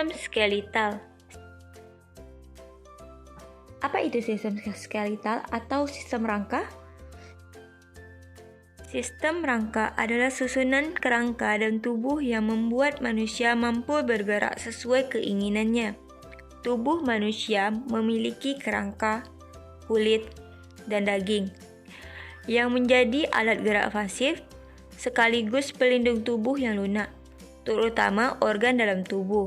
Sistem skeletal. Apa itu sistem skeletal atau sistem rangka? Sistem rangka adalah susunan kerangka dan tubuh yang membuat manusia mampu bergerak sesuai keinginannya. Tubuh manusia memiliki kerangka, kulit, dan daging yang menjadi alat gerak pasif sekaligus pelindung tubuh yang lunak, terutama organ dalam tubuh.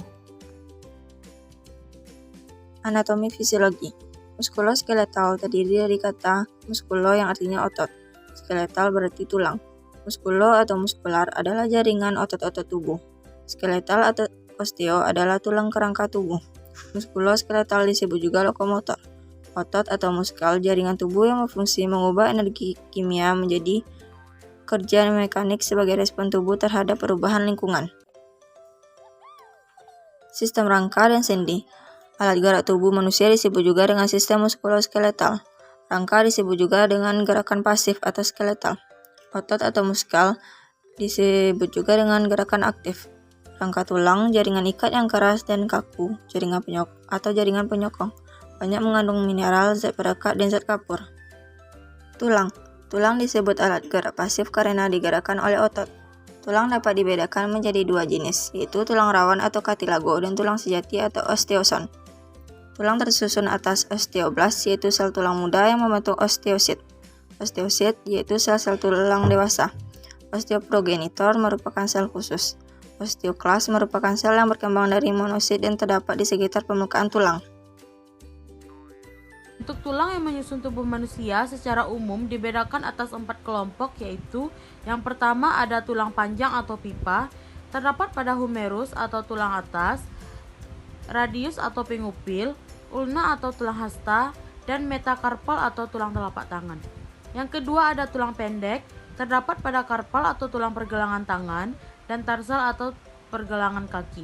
Anatomi fisiologi. Muskuloskeletal terdiri dari kata muskulo yang artinya otot. Skeletal berarti tulang. Muskulo atau muskular adalah jaringan otot-otot tubuh. Skeletal atau osteo adalah tulang kerangka tubuh. Muskuloskeletal disebut juga lokomotor. Otot atau muskal jaringan tubuh yang berfungsi mengubah energi kimia menjadi kerja mekanik sebagai respon tubuh terhadap perubahan lingkungan. Sistem rangka dan sendi. Alat gerak tubuh manusia disebut juga dengan sistem muskuloskeletal. Rangka disebut juga dengan gerakan pasif atau skeletal. Otot atau muskal disebut juga dengan gerakan aktif. Rangka tulang, jaringan ikat yang keras dan kaku, jaringan penyokong. Banyak mengandung mineral, zat perekat, dan zat kapur. Tulang disebut alat gerak pasif karena digerakkan oleh otot. Tulang dapat dibedakan menjadi dua jenis, yaitu tulang rawan atau cartilago dan tulang sejati atau osteoson. Tulang tersusun atas osteoblast, yaitu sel tulang muda yang membentuk osteosit. Osteosit yaitu sel-sel tulang dewasa. Osteoprogenitor merupakan sel khusus. Osteoklas merupakan sel yang berkembang dari monosit dan terdapat di sekitar permukaan tulang. Untuk tulang yang menyusun tubuh manusia secara umum dibedakan atas 4 kelompok, yaitu yang pertama ada tulang panjang atau pipa, terdapat pada humerus atau tulang atas, radius atau pingupil, ulna atau tulang hasta, dan metakarpal atau tulang telapak tangan. Yang kedua ada tulang pendek, terdapat pada karpal atau tulang pergelangan tangan, dan tarsal atau pergelangan kaki.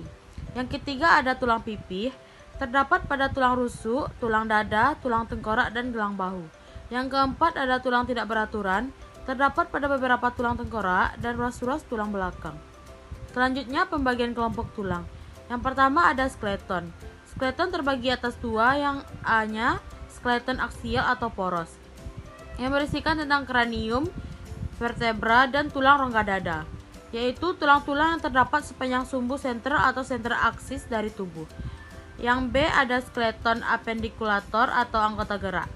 Yang ketiga ada tulang pipih, terdapat pada tulang rusuk, tulang dada, tulang tengkorak, dan gelang bahu. Yang keempat ada tulang tidak beraturan, terdapat pada beberapa tulang tengkorak dan ruas-ruas tulang belakang. Selanjutnya pembagian kelompok tulang. Yang pertama ada skeleton. Skeleton terbagi atas dua, yang A-nya skeleton aksial atau poros, yang berisikan tentang kranium, vertebra, dan tulang rongga dada, yaitu tulang-tulang yang terdapat sepanjang sumbu sentral atau sentral aksis dari tubuh. Yang B ada skeleton appendiculator atau anggota gerak.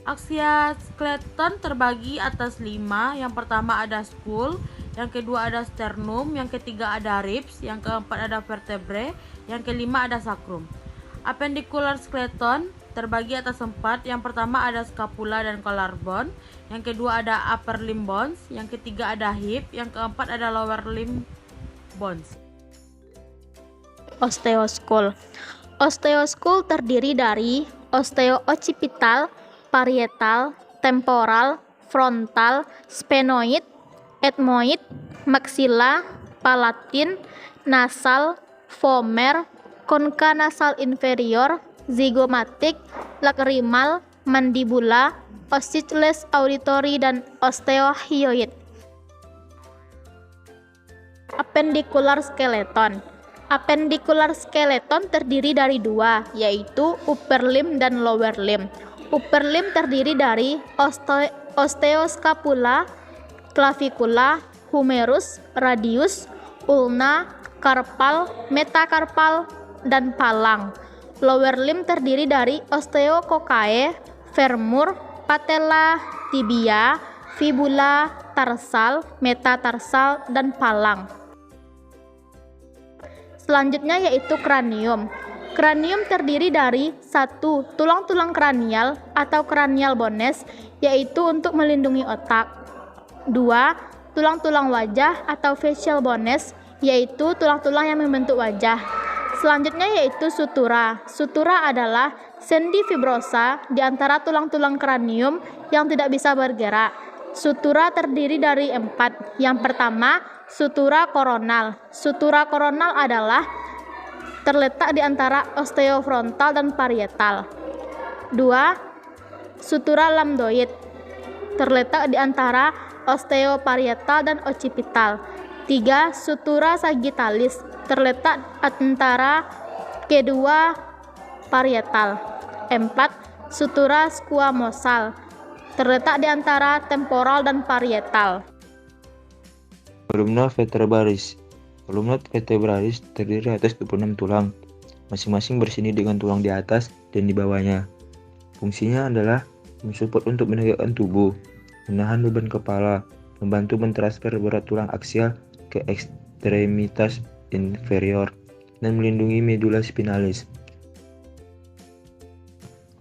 Aksia skeleton terbagi atas 5, yang pertama ada skull, yang kedua ada sternum, yang ketiga ada ribs, yang keempat ada vertebrae, yang kelima ada sacrum. Appendicular skeleton terbagi atas 4, yang pertama ada scapula dan collar bone, yang kedua ada upper limb bones, yang ketiga ada hip, yang keempat ada lower limb bones. Osteoskull. Osteoskull terdiri dari osteo-occipital, parietal, temporal, frontal, sphenoid, ethmoid, maxilla, palatin, nasal, vomer, concha nasal inferior, zygomatic, lacrimal, mandibula, ossicles auditory, dan osteohyoid. Appendicular skeleton. Appendicular skeleton terdiri dari 2, yaitu upper limb dan lower limb. Upper limb terdiri dari osteoscapula, clavicula, humerus, radius, ulna, karpal, metakarpal, dan palang. Lower limb terdiri dari osteococcae, femur, patella, tibia, fibula, tarsal, metatarsal, dan palang. Selanjutnya yaitu kranium. Kranium terdiri dari 1. Tulang-tulang kranial atau cranial bones, yaitu untuk melindungi otak. 2. Tulang-tulang wajah atau facial bones, yaitu tulang-tulang yang membentuk wajah. Selanjutnya yaitu sutura. Sutura adalah sendi fibrosa di antara tulang-tulang kranium yang tidak bisa bergerak. Sutura terdiri dari 4. Yang pertama, sutura koronal. Sutura koronal adalah terletak di antara osteofrontal dan parietal. 2. Sutura lambdoid. Terletak di antara osteoparietal dan occipital. 3. Sutura sagittalis. terletak antara kedua parietal. 4. Sutura squamosal, terletak di antara temporal dan parietal. Kolumna vertebralis. Kolumna vertebralis terdiri atas 26 tulang, masing-masing bersini dengan tulang di atas dan di bawahnya. Fungsinya adalah mensupport untuk menegakkan tubuh, menahan beban kepala, membantu mentransfer berat tulang aksial ke ekstremitas inferior, dan melindungi medula spinalis.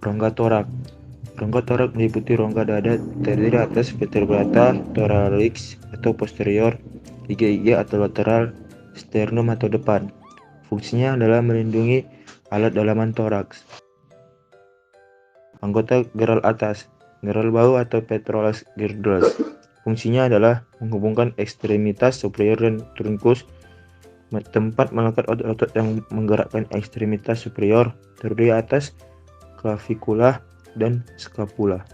Rongga torak. Rongga torak meliputi rongga dada terdiri atas vertebrata thorax atau posterior, gigi atau lateral, sternum atau depan. Fungsinya adalah melindungi alat dalaman toraks. Anggota geral atas. Geral bahu atau pectoralis girdles. Fungsinya adalah menghubungkan ekstremitas superior dan trunkus, tempat melekat otot-otot yang menggerakkan ekstremitas superior terdiri atas clavikula dan scapula.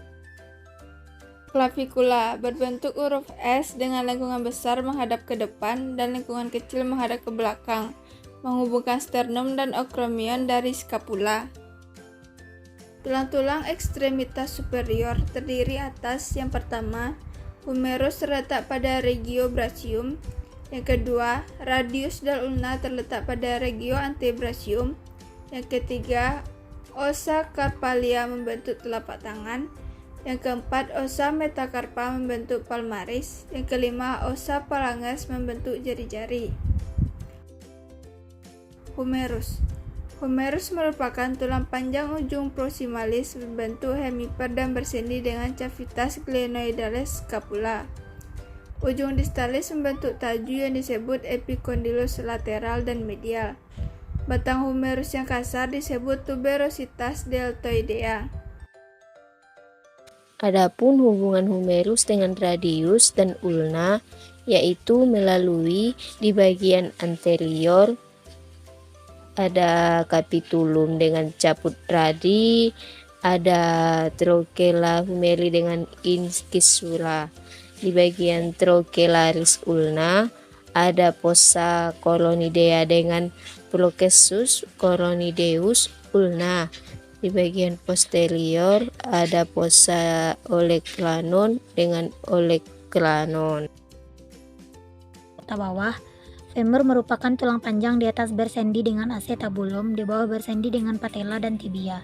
Clavikula berbentuk huruf S dengan lengkungan besar menghadap ke depan dan lengkungan kecil menghadap ke belakang, menghubungkan sternum dan acromion dari scapula. Tulang-tulang ekstremitas superior terdiri atas yang pertama, humerus terletak pada regio brachium. Yang kedua, radius dan ulna terletak pada regio antebrachium. Yang ketiga, osa carpalia membentuk telapak tangan. Yang keempat, osa metacarpa membentuk palmaris. Yang kelima, osa phalanges membentuk jari-jari. Humerus. Humerus merupakan tulang panjang ujung proximalis berbentuk hemiper dan bersendi dengan cavitas glenoidalis scapula. Ujung distalis membentuk taju yang disebut epicondylus lateral dan medial. Batang humerus yang kasar disebut tuberositas deltoidea. Adapun hubungan humerus dengan radius dan ulna, yaitu melalui di bagian anterior ada capitulum dengan caput radi, ada trochela humeri dengan incisura. Di bagian trochelaris ulna ada fossa coronidea dengan processus coronideus ulna. Di bagian posterior ada fossa olecranon dengan olecranon. Kota bawah, femur merupakan tulang panjang di atas bersendi dengan acetabulum, di bawah bersendi dengan patella dan tibia.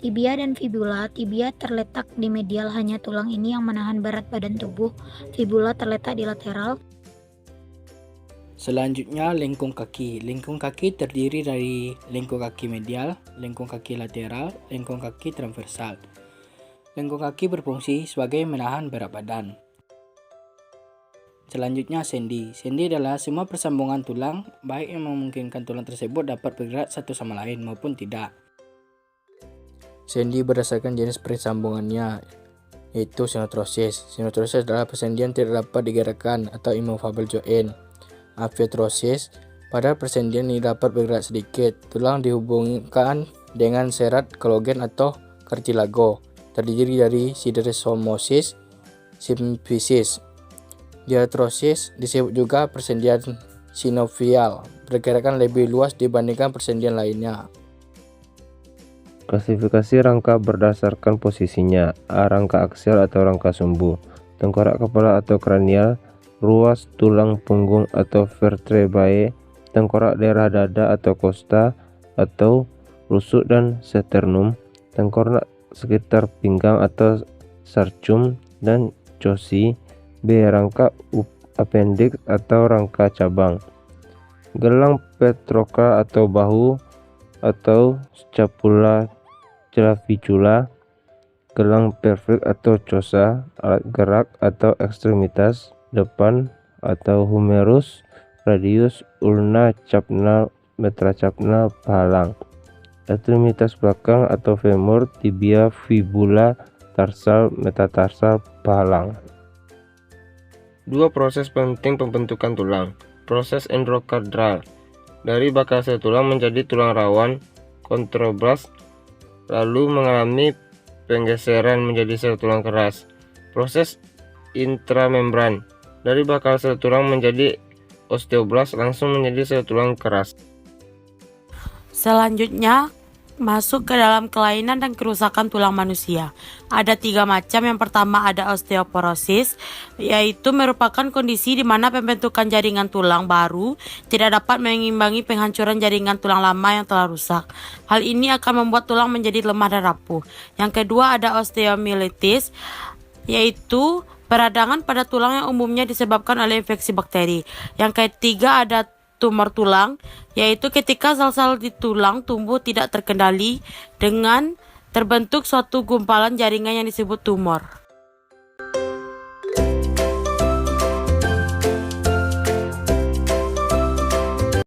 Tibia dan fibula. Tibia terletak di medial, hanya tulang ini yang menahan berat badan tubuh. Fibula terletak di lateral. Selanjutnya, lengkung kaki. Lengkung kaki terdiri dari lengkung kaki medial, lengkung kaki lateral, lengkung kaki transversal. Lengkung kaki berfungsi sebagai menahan berat badan. Selanjutnya, sendi. Sendi adalah semua persambungan tulang, baik yang memungkinkan tulang tersebut dapat bergerak satu sama lain maupun tidak. Sendi berdasarkan jenis persambungannya, yaitu sinotrosis. Sinotrosis adalah persendian tidak dapat digerakkan atau immovable joint. Amfiotrosis, pada persendian ini dapat bergerak sedikit. Tulang dihubungkan dengan serat kolagen atau kartilago, terdiri dari siderosomosis, symphysis. Diartrosis disebut juga persendian sinovial, pergerakan lebih luas dibandingkan persendian lainnya. Klasifikasi rangka berdasarkan posisinya. A. Rangka aksial atau rangka sumbu. Tengkorak kepala atau kranial. Ruas tulang punggung atau vertebrae. Tengkorak daerah dada atau costa atau rusuk dan sternum. Tengkorak sekitar pinggang atau sarcum dan cosi. B. Rangka appendix atau rangka cabang. Gelang petroka atau bahu atau scapula clavicula. Gelang pelvic atau coxa, alat gerak atau ekstremitas depan atau humerus, radius, ulna, capnal, metracapnal, palang. Ekstremitas belakang atau femur, tibia, fibula, tarsal, metatarsal, palang. Dua proses penting pembentukan tulang. Proses endokardal. Dari bakal sel tulang menjadi tulang rawan, kontroblast, lalu mengalami penggeseran menjadi sel tulang keras. Proses intramembran. Dari bakal sel tulang menjadi osteoblast langsung menjadi sel tulang keras. Selanjutnya, masuk ke dalam kelainan dan kerusakan tulang manusia. Ada 3 macam. Yang pertama ada osteoporosis, yaitu merupakan kondisi di mana pembentukan jaringan tulang baru tidak dapat mengimbangi penghancuran jaringan tulang lama yang telah rusak. Hal ini akan membuat tulang menjadi lemah dan rapuh. Yang kedua ada osteomyelitis, yaitu peradangan pada tulang yang umumnya disebabkan oleh infeksi bakteri. Yang ketiga ada tumor tulang, yaitu ketika sel-sel di tulang tumbuh tidak terkendali dengan terbentuk suatu gumpalan jaringan yang disebut tumor.